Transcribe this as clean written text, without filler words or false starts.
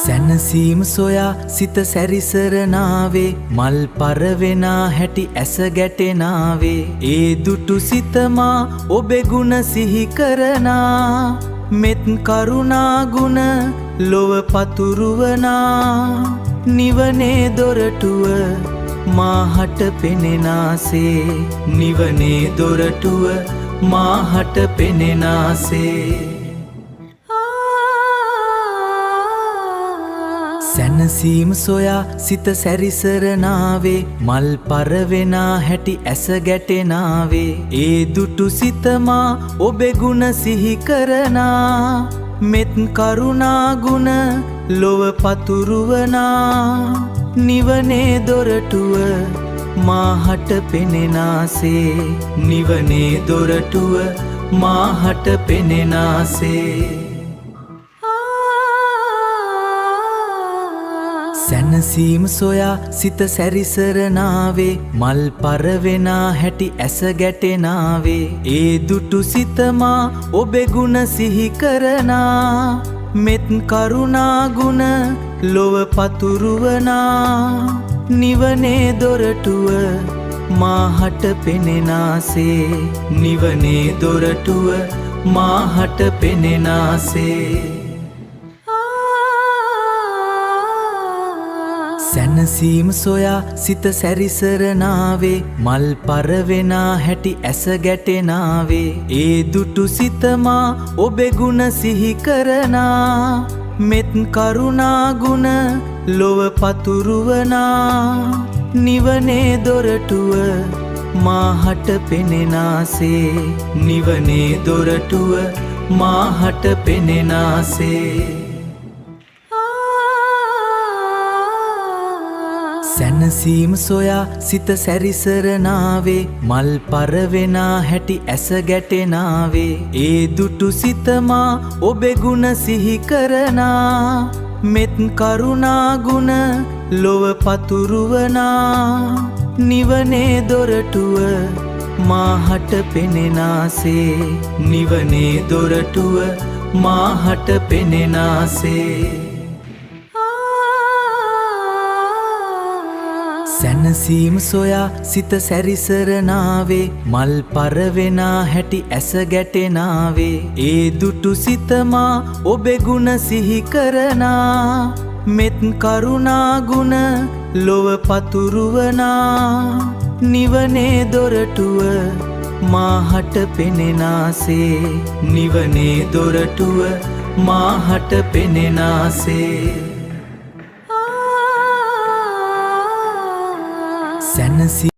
සැනසීම සොයා සිත සැරිසරනාවේ මල් පරවෙනා හැටි ඇස ගැටෙනාවේ ඒ දුටු සිතමා ඔබේ ගුණ සිහි කරනා මෙත් කරුණා ගුණ ලොව පතුරුවනා නිවනේ දොරටුව මාහට පෙනෙනාසේ නිවනේ දොරටුව මාහට පෙනෙනාසේ සැනසීම සොයා සිත සැරිසරනාවේ මල් පරවෙනා හැටි ඇස ගැටෙනාවේ ඒ දුටු සිතමා ඔබේ ගුණ සිහි කරනා මෙත් කරුණා ගුණ ලොව පතුරුවනා නිවනේ දොරටුව මාහට පෙනෙනාසේ නිවනේ දොරටුව මාහට පෙනෙනාසේ සැනසීම සොයා සිත සැරිසරනාවේ මල් පරවෙනා හැටි ඇස ගැටෙනාවේ ඒ දුටු සිතමා ඔබේ ගුණ සිහි කරනා මෙත් කරුණා ගුණ ලොව පතුරුවනා නිවනේ දොරටුව මාහට පෙනෙනාසේ නිවනේ දොරටුව මාහට පෙනෙනාසේ සැනසීම සොයා සිත සැරිසරනාවේ මල් පරවෙනා හැටි ඇස ගැටෙනාවේ ඒ දුටු සිතමා ඔබේ ගුණ සිහි කරනා මෙත් කරුණා ගුණ ලොව පතුරුවනා නිවනේ දොරටුව මාහට පෙනෙනාසේ නිවනේ දොරටුව මාහට පෙනෙනාසේ සැනසීම සොයා සිත සැරිසරනාවේ මල් පරවෙනා හැටි ඇස ගැටෙනාවේ ඒ දුටු සිතමා ඔබේ ගුණ සිහි කරනා මෙත් කරුණා ගුණ ලොව පතුරුවනා නිවනේ දොරටුව මාහට පෙනෙනාසේ නිවනේ දොරටුව මාහට පෙනෙනාසේ සැනසීම සොයා සිත සැරිසරනාවේ මල් පරවෙනා හැටි ඇස ගැටෙනාවේ ඒ දුටු සිතමා ඔබේ ගුණ සිහි කරනා මෙත් කරුණා ගුණ ලොව පතුරුවනා නිවනේ දොරටුව මාහට පෙනෙනාසේ නිවනේ දොරටුව මාහට පෙනෙනාසේ සැනසී